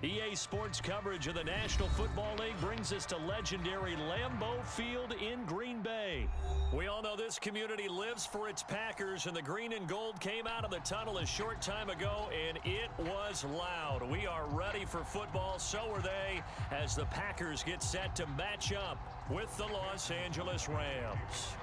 EA Sports coverage of the National Football League brings us to legendary Lambeau Field in Green Bay. We all know this community lives for its Packers, and the green and gold came out of the tunnel a short time ago, and it was loud. We are ready for football, so are they, as the Packers get set to match up with the Los Angeles Rams.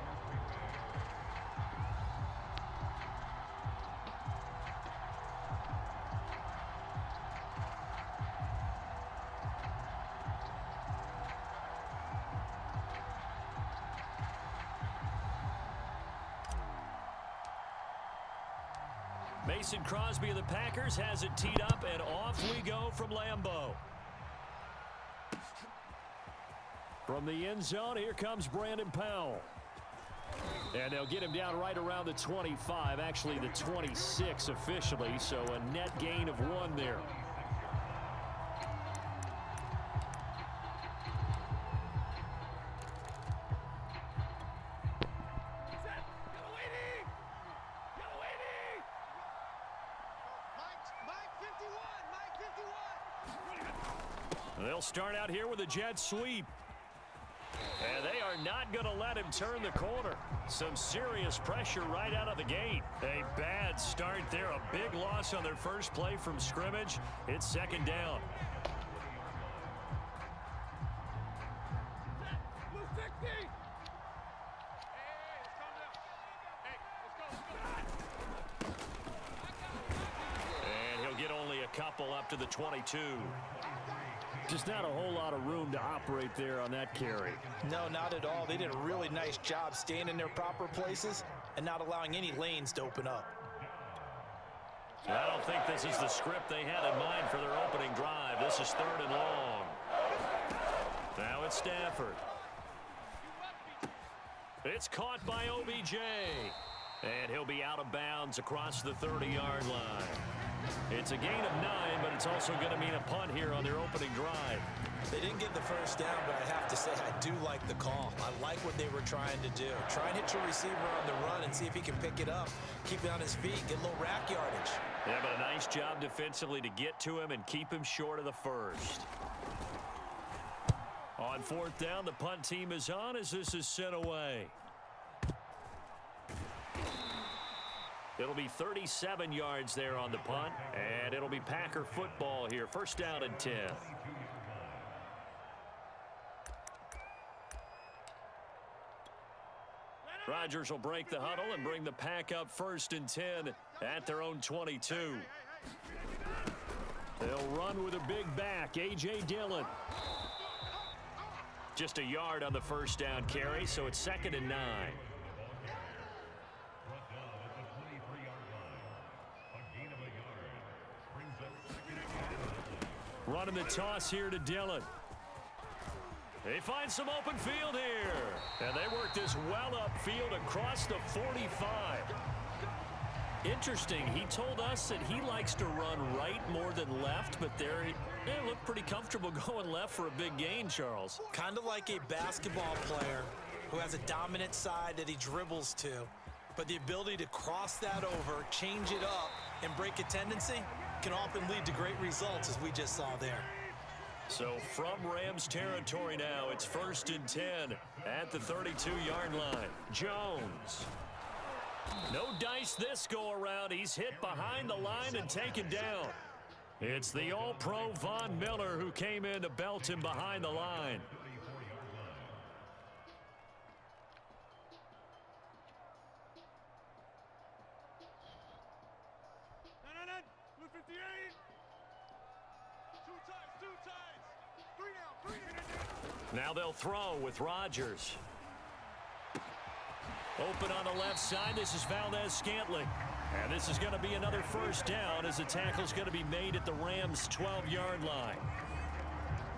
Mason Crosby of the Packers has it teed up, and off we go from Lambeau. From the end zone, here comes Brandon Powell. And they'll get him down right around the 25, actually the 26 officially, so a net gain of 1 there. They'll start out here with a jet sweep. And they are not going to let him turn the corner. Some serious pressure right out of the gate. A bad start there. A big loss on their first play from scrimmage. It's second down. And he'll get only a couple up to the 22. Just not a whole lot of room to operate there on that carry. No, not at all. They did a really nice job staying in their proper places and not allowing any lanes to open up. I don't think this is the script they had in mind for their opening drive. This is 3rd and long. Now it's Stafford. It's caught by OBJ. And he'll be out of bounds across the 30-yard line. It's a gain of 9, but it's also going to mean a punt here on their opening drive. They didn't get the first down, but I have to say I do like the call. I like what they were trying to do. Try and hit your receiver on the run and see if he can pick it up, keep it on his feet, get a little rack yardage. Yeah, but a nice job defensively to get to him and keep him short of the first. On 4th down, the punt team is on as this is sent away. It'll be 37 yards there on the punt, and it'll be Packer football here. First down and 10. Rodgers will break the huddle and bring the Pack up 1st and 10 at their own 22. They'll run with a big back, A.J. Dillon. Just a yard on the first down carry, so it's 2nd and 9. Running the toss here to Dillon. They find some open field here. And they work this well upfield across the 45. Interesting. He told us that he likes to run right more than left, but there they look pretty comfortable going left for a big gain, Charles. Kind of like a basketball player who has a dominant side that he dribbles to. But the ability to cross that over, change it up, and break a tendency can often lead to great results, as we just saw there. So from Rams territory now, it's 1st and 10 at the 32-yard line. Jones. No dice this go around. He's hit behind the line and taken down. It's the All-Pro Von Miller who came in to belt him behind the line. Now they'll throw with Rodgers. Open on the left side. This is Valdez-Scantling. And this is going to be another first down as the tackle's going to be made at the Rams' 12-yard line.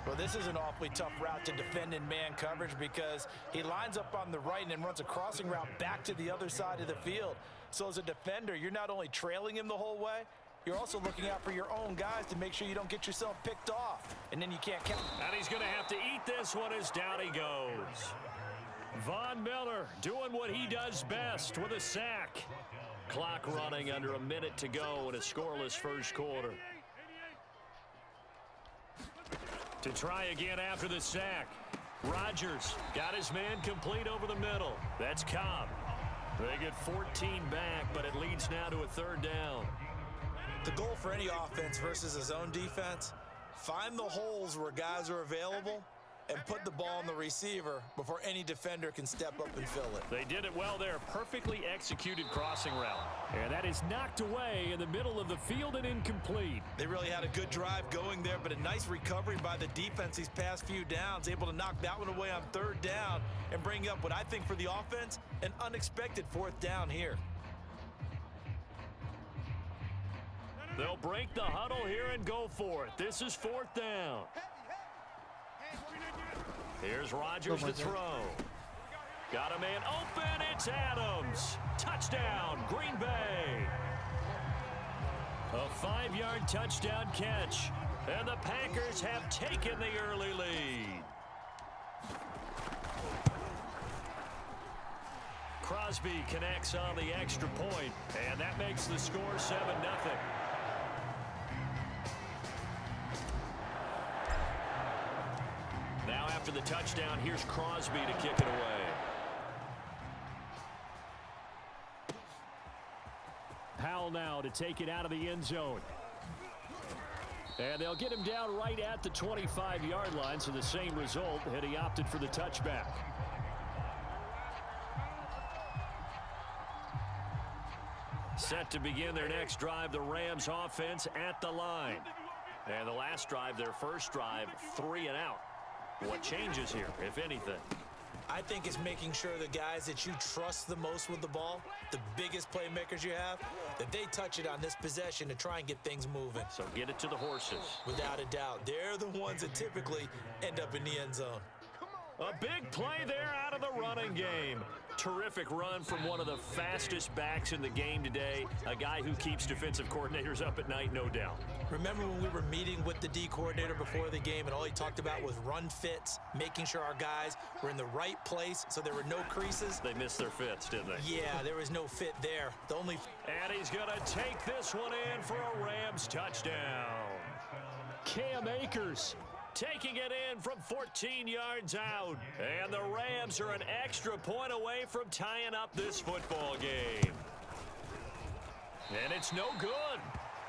Well, this is an awfully tough route to defend in man coverage because he lines up on the right and then runs a crossing route back to the other side of the field. So as a defender, you're not only trailing him the whole way, you're also looking out for your own guys to make sure you don't get yourself picked off. And then you can't count. And he's going to have to eat this one as down he goes. Von Miller doing what he does best with a sack. Clock running under a minute to go in a scoreless first quarter. To try again after the sack. Rodgers got his man complete over the middle. That's Cobb. They get 14 back, but it leads now to a third down. The goal for any offense versus a zone defense, find the holes where guys are available and put the ball on the receiver before any defender can step up and fill it. They did it well there. Perfectly executed crossing route. And that is knocked away in the middle of the field and incomplete. They really had a good drive going there, but a nice recovery by the defense these past few downs, able to knock that one away on third down and bring up what I think for the offense, an unexpected fourth down here. They'll break the huddle here and go for it. This is fourth down. Here's Rodgers to throw. Got a man open. It's Adams. Touchdown, Green Bay. A 5-yard touchdown catch. And the Packers have taken the early lead. Crosby connects on the extra point, and that makes the score 7-0. Now after the touchdown, here's Crosby to kick it away. Howell now to take it out of the end zone. And they'll get him down right at the 25-yard line, so the same result, and he opted for the touchback. Set to begin their next drive, the Rams offense at the line. And the last drive, their first drive, 3 and out. What changes here, if anything? I think it's making sure the guys that you trust the most with the ball, the biggest playmakers you have, that they touch it on this possession to try and get things moving. So get it to the horses. Without a doubt. They're the ones that typically end up in the end zone. A big play there out of the running game. Terrific run from one of the fastest backs in the game today. A guy who keeps defensive coordinators up at night, no doubt. Remember when we were meeting with the D coordinator before the game and all he talked about was run fits, making sure our guys were in the right place so there were no creases? They missed their fits, didn't they? Yeah, there was no fit there. The only... And he's going to take this one in for a Rams touchdown. Cam Akers taking it in from 14 yards out. And the Rams are an extra point away from tying up this football game. And it's no good.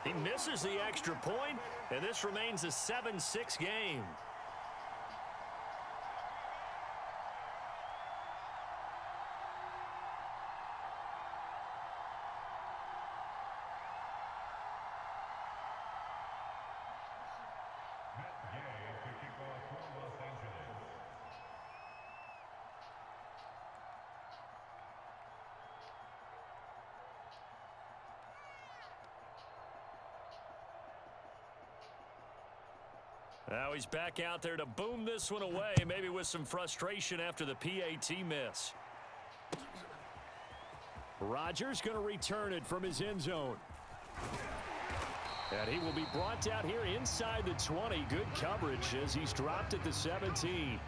He misses the extra point, and this remains a 7-6 game. Now he's back out there to boom this one away, maybe with some frustration after the PAT miss. Rodgers going to return it from his end zone. And he will be brought out here inside the 20. Good coverage as he's dropped at the 17.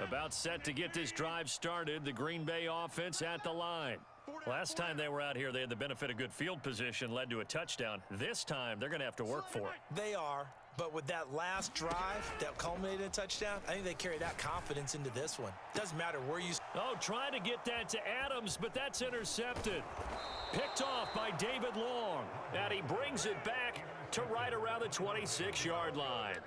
About set to get this drive started, the Green Bay offense at the line. Last time they were out here, they had the benefit of good field position, led to a touchdown. This time, they're going to have to work for it. They are, but with that last drive that culminated in a touchdown, I think they carry that confidence into this one. Doesn't matter where you... Oh, trying to get that to Adams, but that's intercepted. Picked off by David Long, and he brings it back to right around the 26-yard line.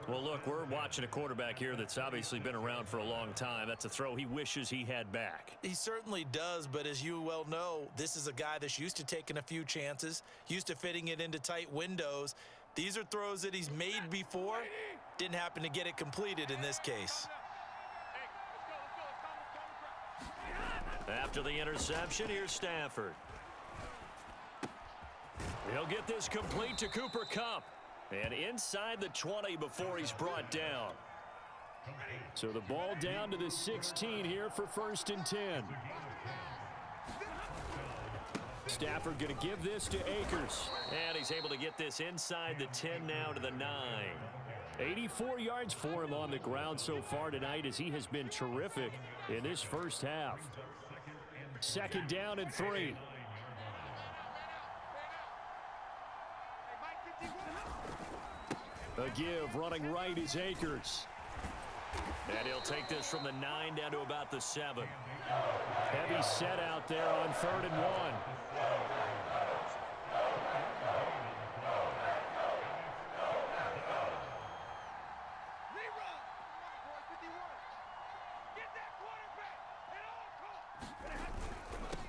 Well, look, we're watching a quarterback here that's obviously been around for a long time. That's a throw he wishes he had back. He certainly does, but as you well know, this is a guy that's used to taking a few chances, used to fitting it into tight windows. These are throws that he's made before. Didn't happen to get it completed in this case. After the interception, here's Stafford. He'll get this complete to Cooper Kupp. And inside the 20 before he's brought down. So the ball down to the 16 here for 1st and 10. Stafford going to give this to Akers. And he's able to get this inside the 10 now to the 9. 84 yards for him on the ground so far tonight as he has been terrific in this first half. Second down and 3. A give running right is Akers. And he'll take this from the 9 down to about the 7. Heavy set out there on 3rd and 1.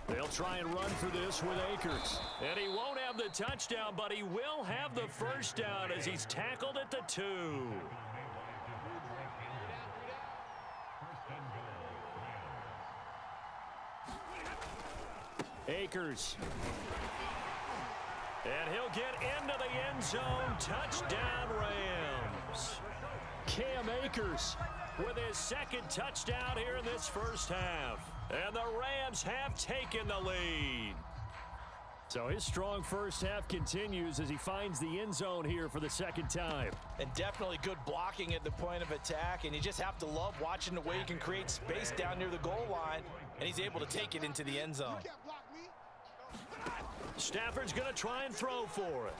They'll try and run for this with Akers. And he won't have the touchdown, but he will have the first down as he's tackled at the 2. Akers. And he'll get into the end zone. Touchdown, Rams. Cam Akers with his second touchdown here in this first half. And the Rams have taken the lead. So his strong first half continues as he finds the end zone here for the second time. And definitely good blocking at the point of attack. And you just have to love watching the way he can create space down near the goal line. And he's able to take it into the end zone. Stafford's going to try and throw for it.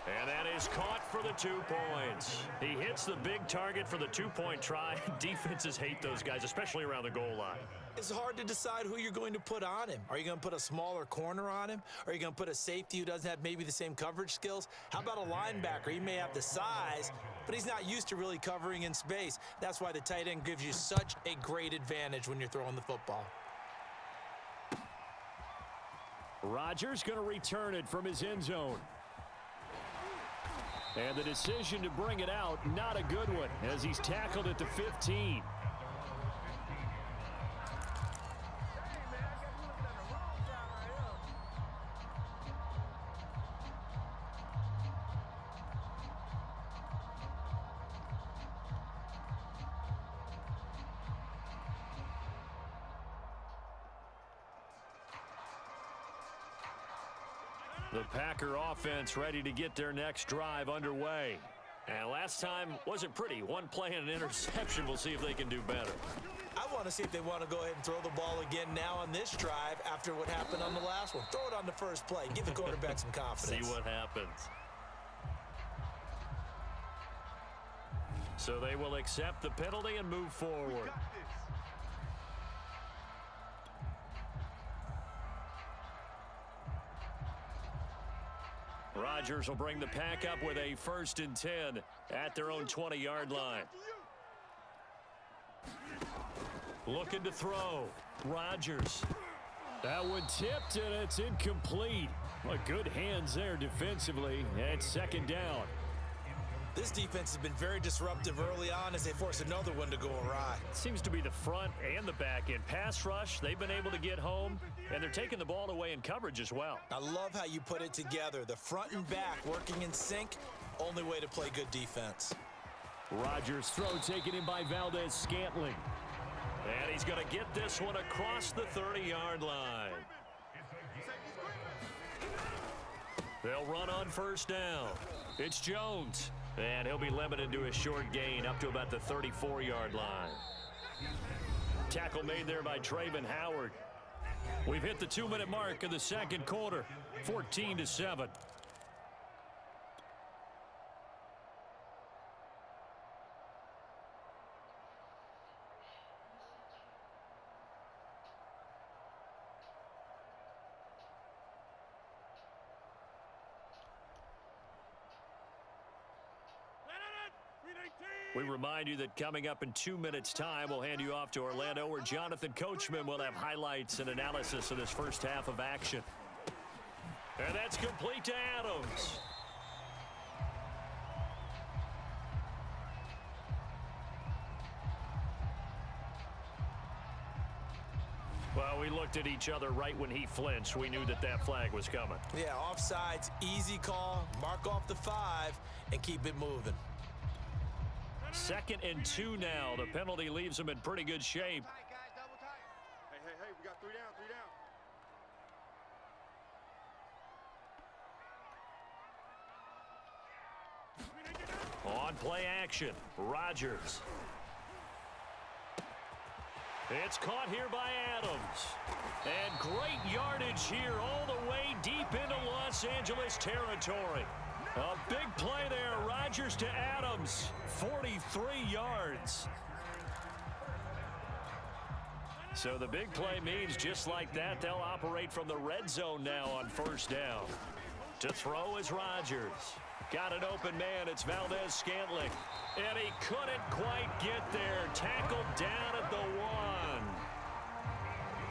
And that is caught for the 2 points. He hits the big target for the 2-point try. Defenses hate those guys, especially around the goal line. It's hard to decide who you're going to put on him. Are you going to put a smaller corner on him? Are you going to put a safety who doesn't have maybe the same coverage skills? How about a linebacker? He may have the size, but he's not used to really covering in space. That's why the tight end gives you such a great advantage when you're throwing the football. Rodgers going to return it from his end zone. And the decision to bring it out, not a good one, as he's tackled at the 15. The Packer offense ready to get their next drive underway. And last time wasn't pretty. One play and an interception. We'll see if they can do better. I want to see if they want to go ahead and throw the ball again now on this drive after what happened on the last one. Throw it on the first play. Give the quarterback some confidence. See what happens. So they will accept the penalty and move forward. Rodgers will bring the Pack up with a 1st and 10 at their own 20-yard line. Looking to throw. Rodgers. That one tipped, and it's incomplete. Well, good hands there defensively, and 2nd down. This defense has been very disruptive early on as they force another one to go awry. Seems to be the front and the back end. Pass rush, they've been able to get home, and they're taking the ball away in coverage as well. I love how you put it together. The front and back working in sync, only way to play good defense. Rodgers' throw taken in by Valdez-Scantling. And he's going to get this one across the 30-yard line. They'll run on 1st down. It's Jones. And he'll be limited to a short gain up to about the 34-yard line. Tackle made there by Traven Howard. We've hit the 2-minute mark of the second quarter, 14-7. We remind you that coming up in 2 minutes' time, we'll hand you off to Orlando, where Jonathan Coachman will have highlights and analysis of this first half of action. And that's complete to Adams. Well, we looked at each other right when he flinched. We knew that that flag was coming. Yeah, offsides, easy call, mark off the 5, and keep it moving. 2nd and 2 now. The penalty leaves them in pretty good shape. Hey, we got 3 down, 3 down. play action. Rodgers. It's caught here by Adams. And great yardage here all the way deep into Los Angeles territory. A big play there. Rodgers to Adams. 43 yards. So the big play means just like that, they'll operate from the red zone now on first down. To throw is Rodgers. Got an open man. It's Valdez-Scantling. And he couldn't quite get there. Tackled down at the 1.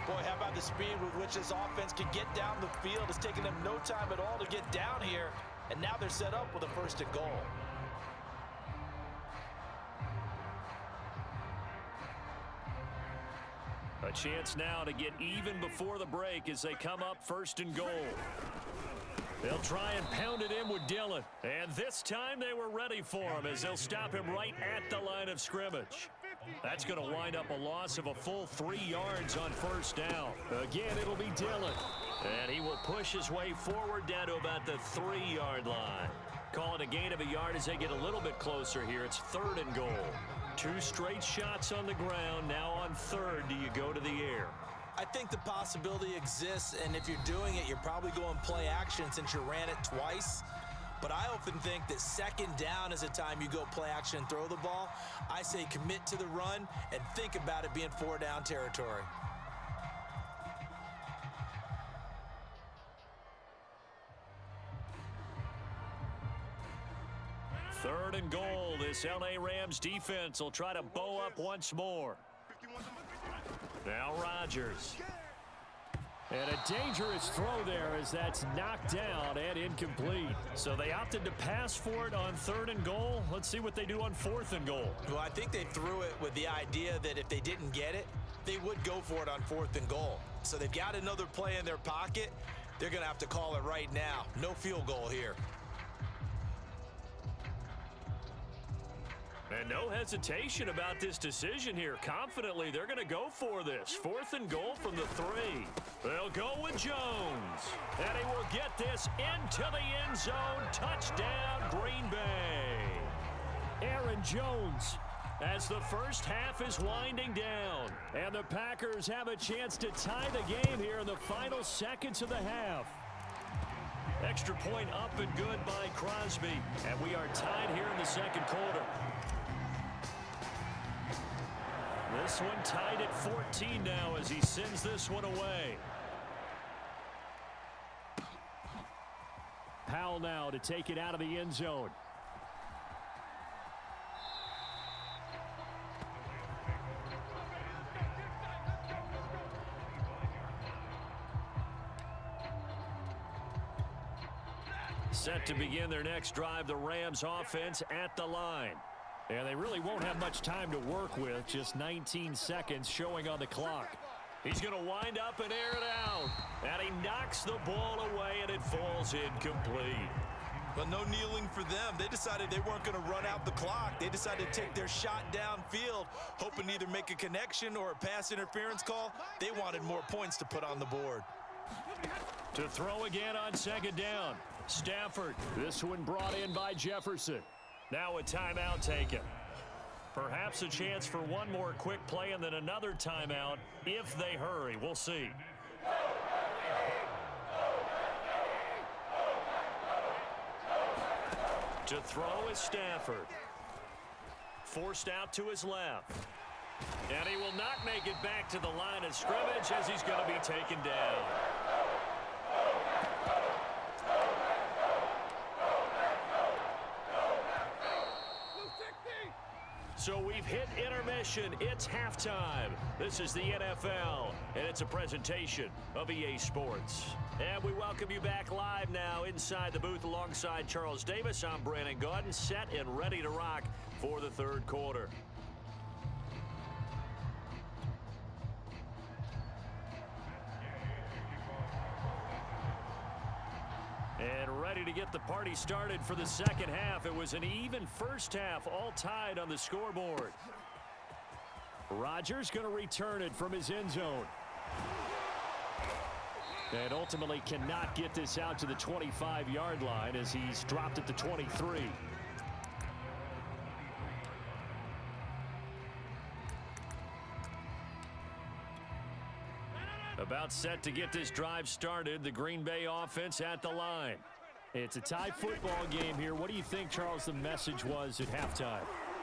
Boy, how about the speed with which this offense can get down the field? It's taken them no time at all to get down here. And now they're set up with a 1st and goal. A chance now to get even before the break as they come up 1st and goal. They'll try and pound it in with Dillon. And this time they were ready for him as they'll stop him right at the line of scrimmage. That's going to wind up a loss of a full 3 yards on 1st down. Again, it'll be Dillon. And he will push his way forward down to about the 3-yard line. Call it a gain of a yard as they get a little bit closer here. It's 3rd and goal. 2 straight shots on the ground. Now on 3rd, do you go to the air? I think the possibility exists, and if you're doing it, you're probably going play action since you ran it twice. But I often think that 2nd down is a time you go play action and throw the ball. I say commit to the run and think about it being 4-down territory. Third and goal. This L.A. Rams defense will try to bow up once more. Now Rodgers. And a dangerous throw there as that's knocked down and incomplete. So they opted to pass for it on 3rd and goal. Let's see what they do on 4th and goal. Well, I think they threw it with the idea that if they didn't get it, they would go for it on 4th and goal. So they've got another play in their pocket. They're going to have to call it right now. No field goal here. And no hesitation about this decision here. Confidently, they're going to go for this. 4th and goal from the 3. They'll go with Jones. And he will get this into the end zone. Touchdown, Green Bay. Aaron Jones as the first half is winding down. And the Packers have a chance to tie the game here in the final seconds of the half. Extra point up and good by Crosby. And we are tied here in the 2nd quarter. This one tied at 14 now as he sends this one away. Powell now to take it out of the end zone. Set to begin their next drive, the Rams offense at the line. And they really won't have much time to work with, just 19 seconds showing on the clock. He's going to wind up and air it out. And he knocks the ball away, and it falls incomplete. But no kneeling for them. They decided they weren't going to run out the clock. They decided to take their shot downfield, hoping to either make a connection or a pass interference call. They wanted more points to put on the board. To throw again on 2nd down. Stafford. This one brought in by Jefferson. Now a timeout taken. Perhaps a chance for one more quick play and then another timeout if they hurry. We'll see. To throw is Stafford. Forced out to his left. And he will not make it back to the line of scrimmage as he's going to be taken down. So we've hit intermission. It's halftime. This is the NFL, and it's a presentation of EA Sports. And we welcome you back live now inside the booth alongside Charles Davis. I'm Brandon Gaudin, set and ready to rock for the 3rd quarter. And ready to get the party started for the 2nd half. It was an even first half, all tied on the scoreboard. Rodgers going to return it from his end zone. And ultimately cannot get this out to the 25-yard line as he's dropped at the 23. About set to get this drive started. The Green Bay offense at the line. It's a tie football game here. What do you think, Charles, the message was at halftime?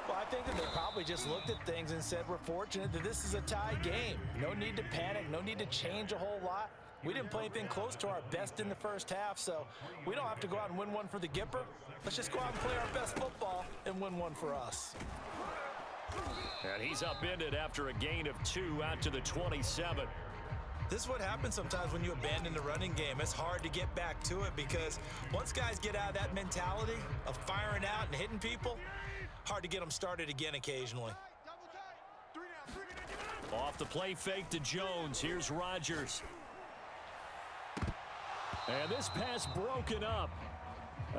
Well, I think that they probably just looked at things and said, we're fortunate that this is a tie game. No need to panic. No need to change a whole lot. We didn't play anything close to our best in the first half, so we don't have to go out and win one for the Gipper. Let's just go out and play our best football and win one for us. And he's upended after a gain of 2 out to the 27. This is what happens sometimes when you abandon the running game. It's hard to get back to it because once guys get out of that mentality of firing out and hitting people, hard to get them started again occasionally. Off the play fake to Jones. Here's Rodgers. And this pass broken up.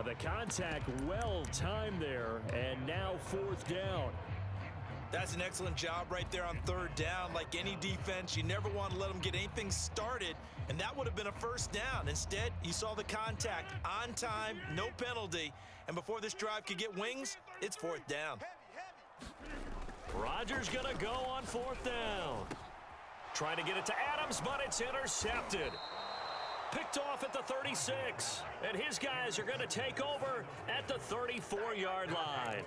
The contact well timed there, and now 4th down. That's an excellent job right there on 3rd down. Like any defense, you never want to let them get anything started, and that would have been a 1st down. Instead, you saw the contact on time, no penalty, and before this drive could get wings, it's 4th down. Rodgers gonna go on 4th down. Trying to get it to Adams, but it's intercepted. Picked off at the 36, and his guys are gonna take over at the 34-yard line.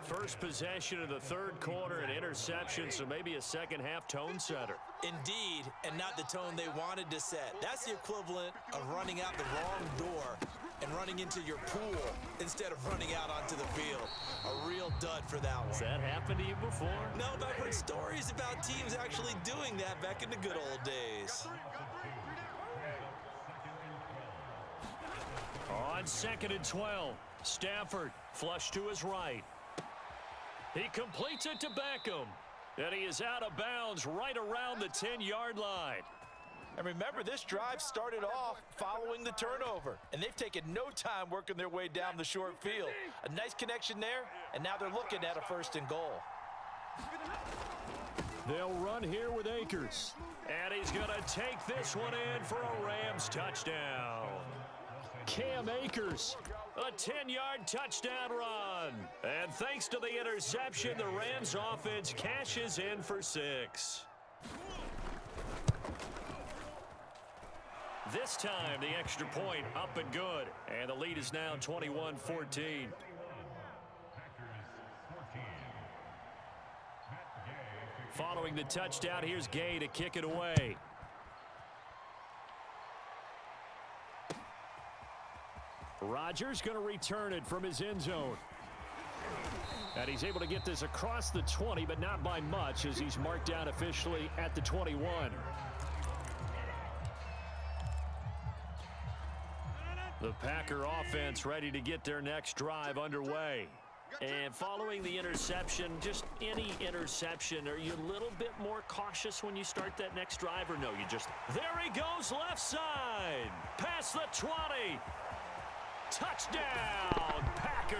First possession of the 3rd quarter, an interception, so maybe a second-half tone setter. Indeed, and not the tone they wanted to set. That's the equivalent of running out the wrong door and running into your pool instead of running out onto the field. A real dud for that one. Has that happened to you before? No, but I've heard stories about teams actually doing that back in the good old days. On 2nd and 12, Stafford flush to his right. He completes it to Beckham, and he is out of bounds right around the 10-yard line. And remember, this drive started off following the turnover, and they've taken no time working their way down the short field. A nice connection there, and now they're looking at a 1st and goal. They'll run here with Akers. And he's going to take this one in for a Rams touchdown. Cam Akers. A 10-yard touchdown run. And thanks to the interception, the Rams offense cashes in for 6. This time, the extra point up and good. And the lead is now 21-14. Following the touchdown, here's Gay to kick it away. Rodgers going to return it from his end zone. And he's able to get this across the 20, but not by much as he's marked down officially at the 21. The Packer offense ready to get their next drive underway. And following the interception, just any interception, are you a little bit more cautious when you start that next drive, or no, you just... There he goes, left side, past the 20. Touchdown, Packers.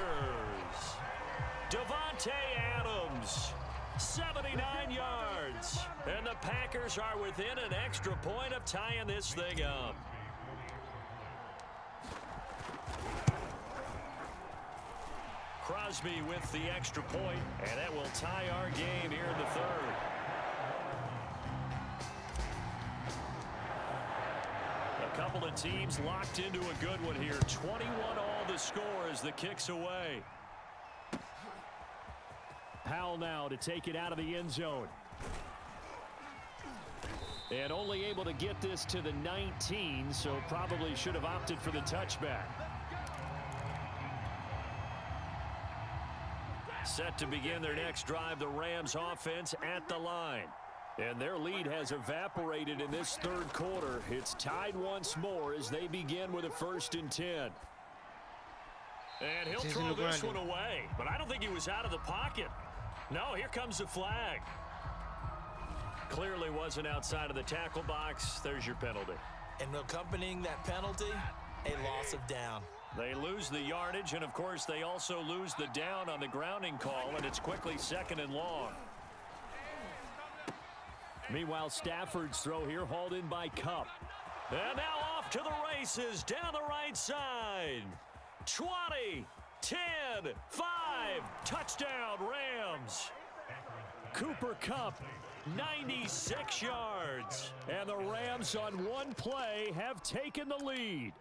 Devontae Adams, 79 yards. And the Packers are within an extra point of tying this thing up. Crosby with the extra point, and that will tie our game here in the 3rd. A couple of teams locked into a good one here. 21 all the score as the kick's away. Powell now to take it out of the end zone. And only able to get this to the 19, so probably should have opted for the touchback. Set to begin their next drive, the Rams offense at the line. And their lead has evaporated in this 3rd quarter. It's tied once more as they begin with a 1st and 10. And he'll throw this one away, but I don't think he was out of the pocket. No, here comes the flag. Clearly wasn't outside of the tackle box. There's your penalty. And accompanying that penalty, a loss of down. They lose the yardage, and of course they also lose the down on the grounding call, and it's quickly 2nd and long. Meanwhile, Stafford's throw here hauled in by Kupp. And now off to the races down the right side. 20, 10, 5, touchdown Rams. Cooper Kupp 96 yards. And the Rams on one play have taken the lead.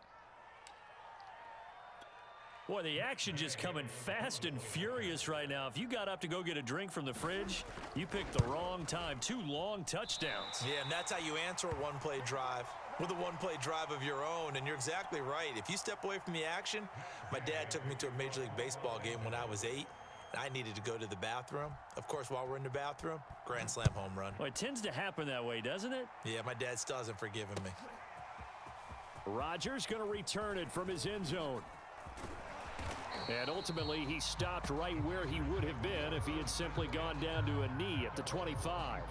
Boy, the action just coming fast and furious right now. If you got up to go get a drink from the fridge, you picked the wrong time. 2 long touchdowns. Yeah, and that's how you answer a one-play drive, with a one-play drive of your own. And you're exactly right. If you step away from the action, my dad took me to a Major League Baseball game when I was 8. I needed to go to the bathroom. Of course, while we're in the bathroom, grand slam home run. Well, it tends to happen that way, doesn't it? Yeah, my dad still hasn't forgiven me. Rodgers going to return it from his end zone. And ultimately, he stopped right where he would have been if he had simply gone down to a knee at the 25.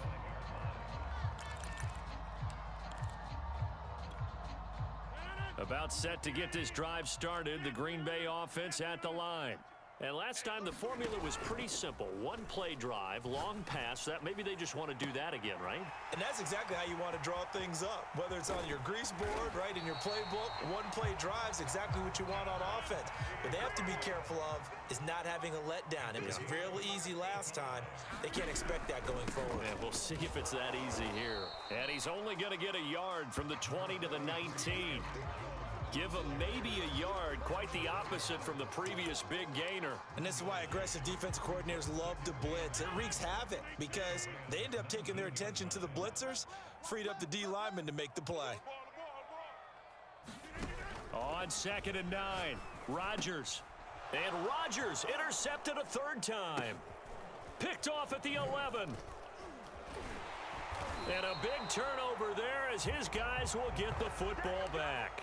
About set to get this drive started, the Green Bay offense at the line. And last time the formula was pretty simple. One play drive, long pass. That maybe they just want to do that again, right? And that's exactly how you want to draw things up. Whether it's on your grease board, right, in your playbook, one play drive's exactly what you want on offense. What they have to be careful of is not having a letdown. It was real easy last time. They can't expect that going forward. And we'll see if it's that easy here. And he's only going to get a yard from the 20 to the 19. Give him maybe a yard, quite the opposite from the previous big gainer. And this is why aggressive defensive coordinators love to blitz. It wreaks havoc because they end up taking their attention to the blitzers, freed up the D lineman to make the play. On 2nd and 9, Rodgers. And Rodgers intercepted a 3rd time. Picked off at the 11. And a big turnover there as his guys will get the football back.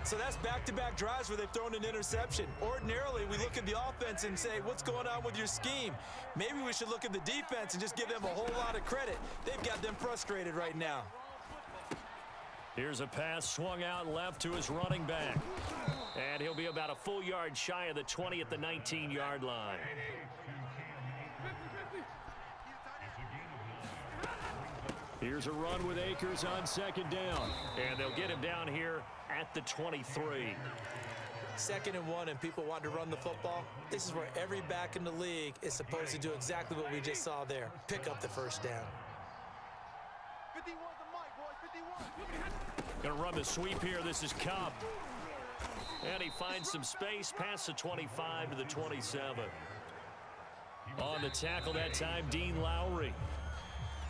So that's back-to-back drives where they've thrown an interception. Ordinarily, we look at the offense and say, what's going on with your scheme? Maybe we should look at the defense and just give them a whole lot of credit. They've got them frustrated right now. Here's a pass swung out left to his running back. And he'll be about a full yard shy of the 20 at the 19-yard line. Here's a run with Akers on 2nd down. And they'll get him down here at the 23. 2nd and 1, and people want to run the football. This is where every back in the league is supposed to do exactly what we just saw there. Pick up the 1st down. 51 the mic, boys, 51. Going to run the sweep here. This is Cobb. And he finds some space past the 25 to the 27. On the tackle that time, Dean Lowry.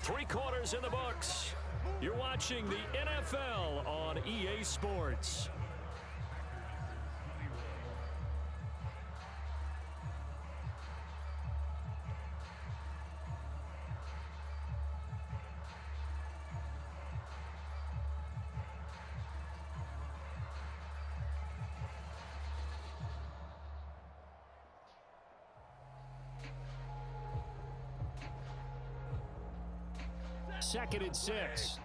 3 quarters in the books. You're watching the NFL on EA Sports. Second and 6.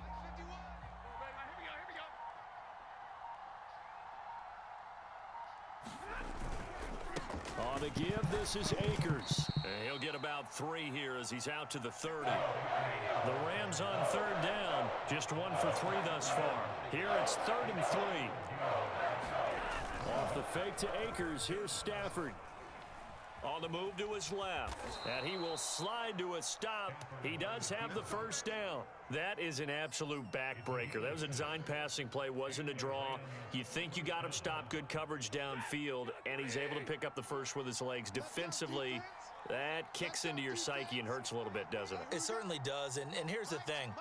On the give, this is Akers. And he'll get about 3 here as he's out to the 30. The Rams on 3rd down. Just 1 for 3 thus far. Here it's 3rd and 3. Off the fake to Akers, here's Stafford. On the move to his left. And he will slide to a stop. He does have the 1st down. That is an absolute backbreaker. That was a design passing play, wasn't a draw. You think you got him stopped, good coverage downfield, and he's able to pick up the 1st with his legs. Defensively, that kicks into your psyche and hurts a little bit, doesn't it? It certainly does, and here's the thing.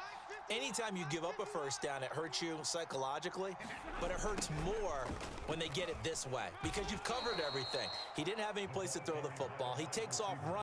Anytime you give up a 1st down, it hurts you psychologically, but it hurts more when they get it this way because you've covered everything. He didn't have any place to throw the football. He takes off running.